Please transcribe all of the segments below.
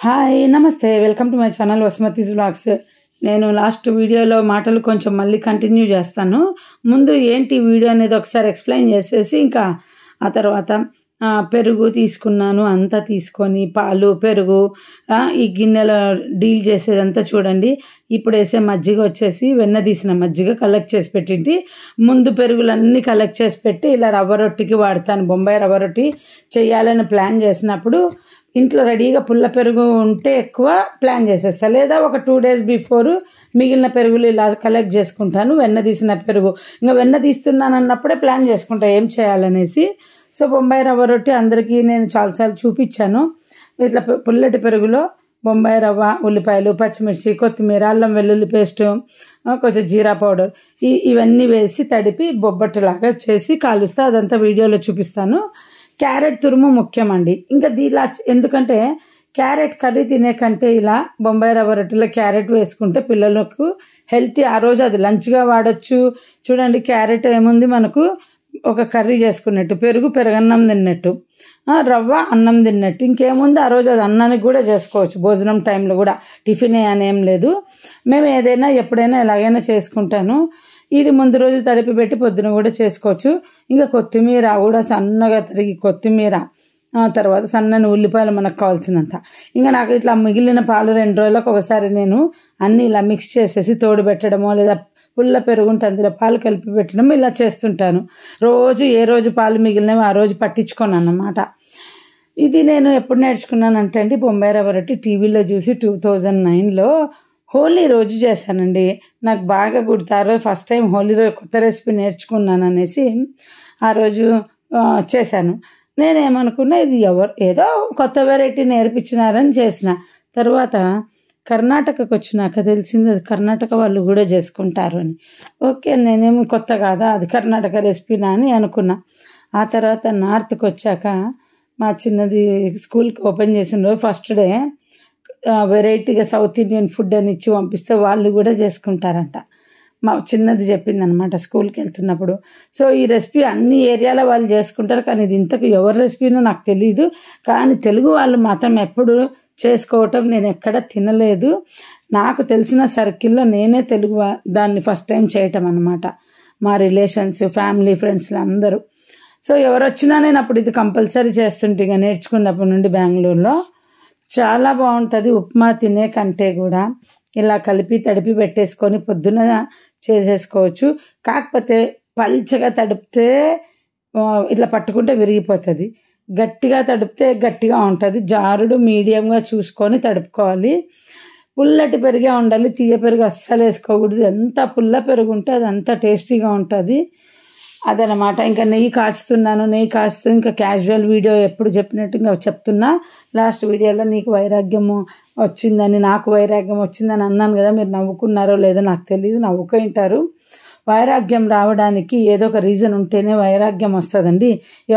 Hi నమస్తే welcome to my channel Vasumathi's vlogs. నేను last వీడియోలో మాటలు కొంచెం మళ్ళీ కంటిన్యూ చేస్తాను. ముందు ఏంటి వీడియో అనేది ఒకసారి ఎక్స్ప్లెయిన్ చేసేసి ఇంకా ఆ తర్వాత పెరుగు తీసుకున్నాను, అంతా తీసుకొని పాలు పెరుగు ఈ గిన్నెలో డీల్ చేసేదంతా చూడండి. ఇప్పుడు వేసే మజ్జిగ వచ్చేసి వెన్న తీసిన మజ్జిగ కలెక్ట్ చేసి పెట్టింటి. ముందు పెరుగులన్నీ కలెక్ట్ చేసి పెట్టి ఇలా రవ్వ రొట్టికి వాడతాను. బొంబాయి రవ్వ రొట్టి చేయాలని ప్లాన్ చేసినప్పుడు ఇంట్లో రెడీగా పుల్ల పెరుగు ఉంటే ఎక్కువ ప్లాన్ చేసేస్తాను, లేదా ఒక 2 days బిఫోర్ మిగిలిన పెరుగులు ఇలా కలెక్ట్ చేసుకుంటాను. వెన్న తీసిన పెరుగు ఇంకా వెన్న తీస్తున్నాను అన్నప్పుడే ప్లాన్ చేసుకుంటాను ఏం చేయాలనేసి. సో బొంబాయి రవ్వ రొట్టి అందరికీ నేను చాలాసార్లు చూపించాను. ఇట్లా పుల్లటి పెరుగులో బొంబాయి రవ్వ, ఉల్లిపాయలు, పచ్చిమిర్చి, కొత్తిమీర, అల్లం వెల్లుల్లి పేస్టు, కొంచెం జీరా పౌడర్ ఇవన్నీ వేసి తడిపి బొబ్బట్టులాగా చేసి కాలుస్తా. అదంతా వీడియోలో చూపిస్తాను. క్యారెట్ తురుము ముఖ్యమండి. ఇంకా దీనిలా ఎందుకంటే క్యారెట్ కర్రీ తినే కంటే ఇలా బొంబాయి రవ్వ రొట్టెలో క్యారెట్ వేసుకుంటే పిల్లలకు హెల్తీ. ఆ రోజు అది లంచ్గా వాడచ్చు. చూడండి క్యారెట్ ఏముంది మనకు ఒక కర్రీ చేసుకున్నట్టు, పెరుగన్నం తిన్నట్టు, రవ్వ అన్నం తిన్నట్టు, ఇంకేముంది ఆ రోజు అది అన్నానికి కూడా చేసుకోవచ్చు. భోజనం టైంలో కూడా టిఫిన్ అని ఏం లేదు. మేము ఏదైనా ఎప్పుడైనా ఎలాగైనా చేసుకుంటాను. ఇది ముందు రోజు తడిపి పెట్టి పొద్దున కూడా చేసుకోవచ్చు. ఇంకా కొత్తిమీర కూడా సన్నగా తరిగి కొత్తిమీర, తర్వాత సన్నని ఉల్లిపాయలు మనకు కావాల్సినంత. ఇంకా నాకు ఇట్లా మిగిలిన పాలు 2 రోజులకు ఒకసారి నేను అన్నీ ఇలా మిక్స్ చేసేసి తోడు పెట్టడమో, లేదా పుల్ల పెరుగుంటే అందులో పాలు కలిపి పెట్టడం ఇలా చేస్తుంటాను. రోజు ఏ రోజు పాలు మిగిలినవి ఆ రోజు పట్టించుకోను అన్నమాట. ఇది నేను ఎప్పుడు నేర్చుకున్నానంటే అండి, బొంబాయి రవ్వ రొట్టి టీవీలో చూసి 2009లో హోలీ రోజు చేశానండి. నాకు బాగా గుర్తు. ఆ రోజు ఫస్ట్ టైం హోలీ రోజు కొత్త రెసిపీ నేర్చుకున్నాను అనేసి ఆ రోజు చేశాను. నేనేమనుకున్నా ఇది ఏదో కొత్త వెరైటీ నేర్పించినారని చేసిన. తర్వాత కర్ణాటకకు వచ్చినాక తెలిసింది అది కర్ణాటక వాళ్ళు కూడా చేసుకుంటారు అని. ఓకే, నేనేమి కొత్త కాదా, అది కర్ణాటక రెసిపీనా అని అనుకున్నా. ఆ తర్వాత నార్త్కి వచ్చాక మా చిన్నది స్కూల్కి ఓపెన్ చేసిన రోజు ఫస్ట్ డే వెరైటీగా సౌత్ ఇండియన్ ఫుడ్ అని ఇచ్చి పంపిస్తే వాళ్ళు కూడా చేసుకుంటారంట. మా చిన్నది చెప్పింది అనమాట స్కూల్కి వెళ్తున్నప్పుడు. సో ఈ రెసిపీ అన్ని ఏరియాలో వాళ్ళు చేసుకుంటారు, కానీ ఇది ఇంతకు ఎవరి రెసిపీనో నాకు తెలియదు. కానీ తెలుగు వాళ్ళు మాత్రం ఎప్పుడు చేసుకోవటం నేను ఎక్కడ తినలేదు. నాకు తెలిసిన సర్కిల్లో నేనే తెలుగు దాన్ని ఫస్ట్ టైం చేయటం అనమాట. మా రిలేషన్స్, ఫ్యామిలీ, ఫ్రెండ్స్లు అందరూ. సో ఎవరు వచ్చినా నేను అప్పుడు ఇది కంపల్సరీ చేస్తుంటే ఇక నేర్చుకున్నప్పటి నుండి బెంగళూరులో. చాలా బాగుంటుంది. ఉప్మా తినే కంటే కూడా ఇలా కలిపి తడిపి పెట్టేసుకొని పొద్దున చేసేసుకోవచ్చు. కాకపోతే పల్చగా తడిపితే ఇట్లా పట్టుకుంటే విరిగిపోతుంది, గట్టిగా తడిపితే గట్టిగా ఉంటుంది. జారుడు మీడియంగా చూసుకొని తడుపుకోవాలి. పుల్లటి పెరిగే ఉండాలి, తీయ పెరుగు అస్సలు వేసుకోకూడదు. ఎంత పుల్ల పెరుగు ఉంటే అది అంత టేస్టీగా ఉంటుంది. అదనమాట. ఇంకా నెయ్యి కాచుతూ ఇంకా క్యాజువల్ వీడియో ఎప్పుడు చెప్పినట్టు ఇంకా చెప్తున్నా. లాస్ట్ వీడియోలో నీకు వైరాగ్యము వచ్చిందని, నాకు వైరాగ్యం వచ్చిందని అన్నాను కదా. మీరు నవ్వుకున్నారో లేదో నాకు తెలియదు, నవ్వుకుంటారు. వైరాగ్యం రావడానికి ఏదో ఒక రీజన్ ఉంటేనే వైరాగ్యం వస్తుందండి.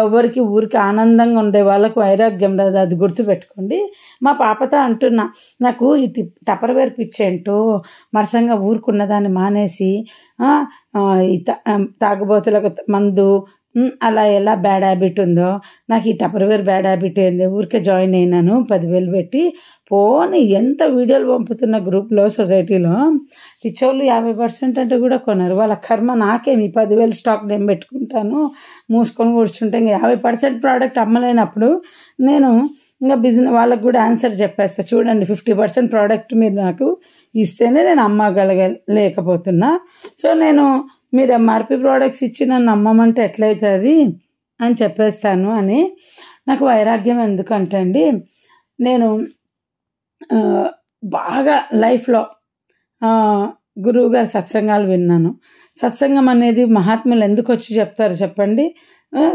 ఎవరికి ఊరికి ఆనందంగా ఉండే వాళ్ళకు వైరాగ్యం రాదు, అది గుర్తుపెట్టుకోండి. మా పాపతో అంటున్నా, నాకు ఈ టపర్వేర్ పిచ్చేంటో మరసంగా ఊరుకున్నదాన్ని మానేసి ఈ తాగుబోతులకు మందు అలా ఎలా బ్యాడ్ హ్యాబిట్ ఉందో నాకు ఈ టపర్వేర్ బ్యాడ్ హ్యాబిట్ ఏంది. ఊరికే జాయిన్ అయినాను 10,000 పెట్టి. పోనీ ఎంత వీడియోలు పంపుతున్న గ్రూప్లో, సొసైటీలో పిచ్చోళ్ళు 50% అంటే కూడా కొనరు. వాళ్ళ కర్మ. నాకేమి 10,000 స్టాక్ నేను పెట్టుకుంటాను, మూసుకొని కూర్చుంటే ఇంకా 50% ప్రోడక్ట్ అమ్మలేనప్పుడు నేను ఇంకా బిజినెస్ వాళ్ళకు కూడా ఆన్సర్ చెప్పేస్తా. చూడండి 50% ప్రోడక్ట్ మీరు నాకు ఇస్తేనే నేను అమ్మగలగలేకపోతున్నా. సో నేను మీరు ఎంఆర్పి ప్రోడక్ట్స్ ఇచ్చి నన్ను అమ్మమంటే ఎట్లయితుంది అని చెప్పేస్తాను అని. నాకు వైరాగ్యం ఎందుకంటే అండి, నేను బాగా లైఫ్లో గురువుగారి సత్సంగాలు విన్నాను. సత్సంగం అనేది మహాత్ములు ఎందుకు వచ్చి చెప్తారు చెప్పండి.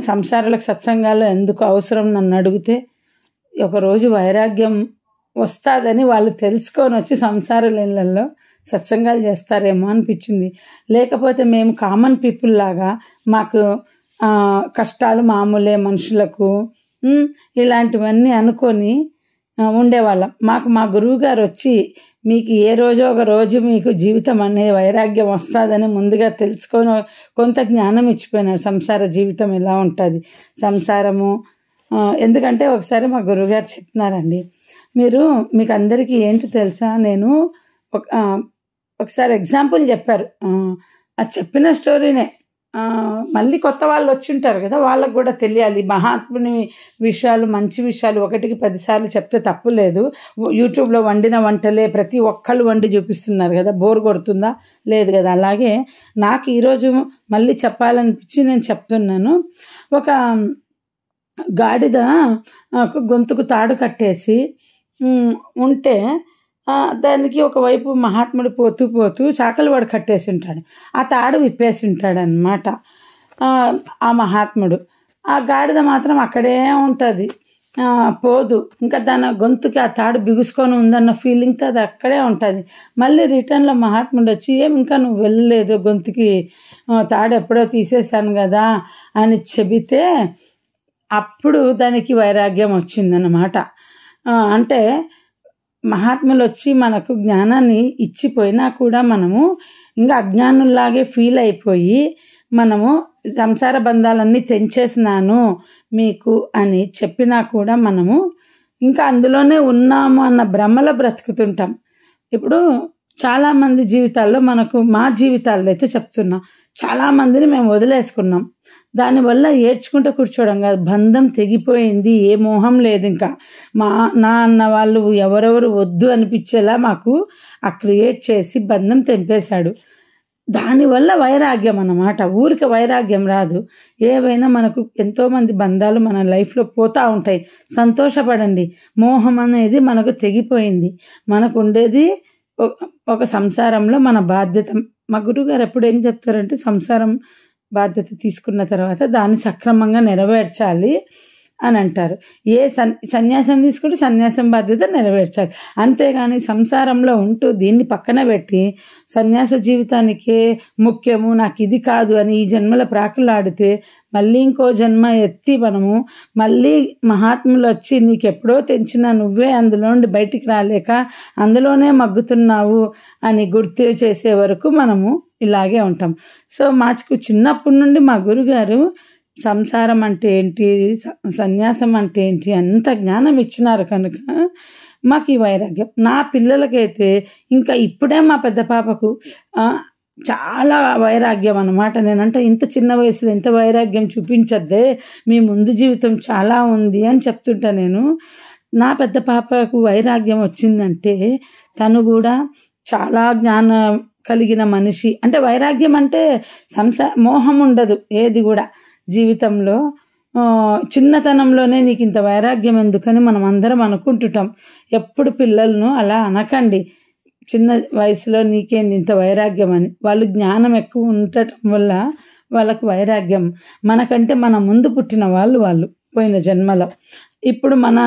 సంసారాలకు సత్సంగాలు ఎందుకు అవసరం నన్ను అడిగితే, ఒకరోజు వైరాగ్యం వస్తుందని వాళ్ళు తెలుసుకొని వచ్చి సంసారాలలో సత్సంగాలు చేస్తారేమో అనిపించింది. లేకపోతే మేము కామన్ పీపుల్ లాగా మాకు కష్టాలు మామూలే మనుషులకు, ఇలాంటివన్నీ అనుకొని ఉండేవాళ్ళం. మా గురువు గారు వచ్చి మీకు ఏ రోజో ఒక రోజు మీకు జీవితం అనే వైరాగ్యం వస్తుందని ముందుగా తెలుసుకొని కొంత జ్ఞానం ఇచ్చిపోయినారు. సంసార జీవితం ఎలా ఉంటుంది, సంసారము ఎందుకంటే ఒకసారి మా గురువుగారు చెప్పినారండి, మీకు అందరికీ ఏంటి తెలుసా, నేను ఒకసారి ఎగ్జాంపుల్ చెప్పారు. అది చెప్పిన స్టోరీనే మళ్ళీ కొత్త వాళ్ళు వచ్చి ఉంటారు కదా, వాళ్ళకు కూడా తెలియాలి. మహాత్ముని విషయాలు, మంచి విషయాలు 1కి 10 సార్లు చెప్తే తప్పు లేదు. యూట్యూబ్లో వండిన వంటలే ప్రతి ఒక్కళ్ళు వండి చూపిస్తున్నారు కదా, బోర్ కొడుతుందా? లేదు కదా. అలాగే నాకు ఈరోజు మళ్ళీ చెప్పాలనిపించి నేను చెప్తున్నాను. ఒక గాడిద గొంతుకు తాడు కట్టేసి ఉంటే దానికి ఒకవైపు మహాత్ముడు పోతూ పోతూ చాకలి వాడు కట్టేసి ఉంటాడు. ఆ తాడు విప్పేసి ఉంటాడు అన్నమాట ఆ మహాత్ముడు. ఆ గాడిద మాత్రం అక్కడే ఉంటుంది, పోదు. ఇంకా దాని గొంతుకి ఆ తాడు బిగుసుకొని ఉందన్న ఫీలింగ్తో అది అక్కడే ఉంటుంది. మళ్ళీ రిటర్న్లో మహాత్ముడు వచ్చి, ఇంకా నువ్వు వెళ్ళలేదు, గొంతుకి తాడు ఎప్పుడో తీసేశాను కదా అని చెబితే అప్పుడు దానికి వైరాగ్యం వచ్చిందన్నమాట. అంటే మహాత్ములు వచ్చి మనకు జ్ఞానాన్ని ఇచ్చిపోయినా కూడా మనము ఇంకా అజ్ఞానుల్లాగే ఫీల్ అయిపోయి మనము సంసార బంధాలన్నీ తెంచేసినాను మీకు అని చెప్పినా కూడా మనము ఇంకా అందులోనే ఉన్నాము అన్న భ్రమలో బ్రతుకుతుంటాం. ఇప్పుడు చాలామంది జీవితాల్లో మా జీవితాల్లో అయితే చెప్తున్నాం, చాలామందిని మేము వదిలేసుకున్నాం. దానివల్ల ఏడ్చుకుంటూ కూర్చోవడం కాదు, బంధం తెగిపోయింది, ఏ మోహం లేదు. ఇంకా నా అన్న వాళ్ళు ఎవరెవరు వద్దు అనిపించేలా మాకు క్రియేట్ చేసి బంధం తెంపేశాడు. దానివల్ల వైరాగ్యం అన్నమాట. ఊరికి వైరాగ్యం రాదు. ఏవైనా మనకు ఎంతోమంది బంధాలు మన లైఫ్లో పోతూ ఉంటాయి, సంతోషపడండి. మోహం అనేది మనకు తెగిపోయింది. మనకు ఉండేది ఒక సంసారంలో మన బాధ్యత. మా గురువుగారు ఎప్పుడు ఏం చెప్తారంటే, సంసారం బాధ్యత తీసుకున్న తర్వాత దాన్ని సక్రమంగా నెరవేర్చాలి అని అంటారు. సన్యాసం తీసుకుంటే సన్యాసం బాధ్యత నెరవేర్చాలి. అంతేగాని సంసారంలో ఉంటూ దీన్ని పక్కన పెట్టి సన్యాస జీవితానికే ముఖ్యము, నాకు ఇది కాదు అని ఈ జన్మల ప్రాకులాడితే మళ్ళీ ఇంకో జన్మ ఎత్తి మనము మళ్ళీ మహాత్ములు వచ్చి నీకెప్పుడో తెంచినా నువ్వే అందులోండి బయటికి రాలేక అందులోనే మగ్గుతున్నావు అని గుర్తు చేసే వరకు మనము ఇలాగే ఉంటాం. సో మాకు చిన్నప్పటి నుండి మా గురుగారు సంసారం అంటే ఏంటి, సన్యాసం అంటే ఏంటి అంత జ్ఞానం ఇచ్చినారు కనుక మాకు ఈ వైరాగ్యం. నా పిల్లలకైతే ఇంకా ఇప్పుడే మా పెద్ద పాపకు చాలా వైరాగ్యం అన్నమాట. నేనంటే ఇంత చిన్న వయసులో ఇంత వైరాగ్యం చూపించద్దే, మీ ముందు జీవితం చాలా ఉంది అని చెప్తుంటా నేను. నా పెద్ద పాపకు వైరాగ్యం వచ్చిందంటే తను కూడా చాలా జ్ఞానం కలిగిన మనిషి. అంటే వైరాగ్యం అంటే మోహం ఉండదు ఏది కూడా జీవితంలో. చిన్నతనంలోనే నీకు ఇంత వైరాగ్యం ఎందుకని మనం అందరం అనుకుంటుంటాం. ఎప్పుడు పిల్లలను అలా అనకండి, చిన్న వయసులో నీకేంది ఇంత వైరాగ్యం అని. వాళ్ళు జ్ఞానం ఎక్కువ ఉండటం వల్ల వాళ్ళకు వైరాగ్యం. మనకంటే మన ముందు పుట్టిన వాళ్ళు పోయిన జన్మలో ఇప్పుడు మన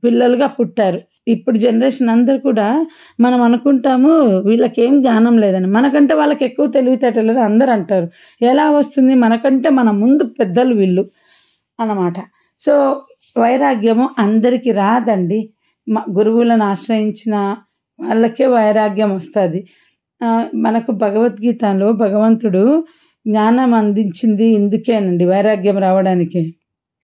పిల్లలుగా పుట్టారు. ఇప్పుడు జనరేషన్ అందరు కూడా మనం అనుకుంటాము వీళ్ళకేం జ్ఞానం లేదని. మనకంటే వాళ్ళకి ఎక్కువ తెలివితేటలు అందరు అంటారు. ఎలా వస్తుంది? మనకంటే మన ముందు పెద్దలు వీళ్ళు అన్నమాట. సో వైరాగ్యము అందరికీ రాదండి. గురువులను ఆశ్రయించిన వాళ్ళకే వైరాగ్యం వస్తుంది. మనకు భగవద్గీతలో భగవంతుడు జ్ఞానం అందించింది ఇందుకేనండి, వైరాగ్యం రావడానికి.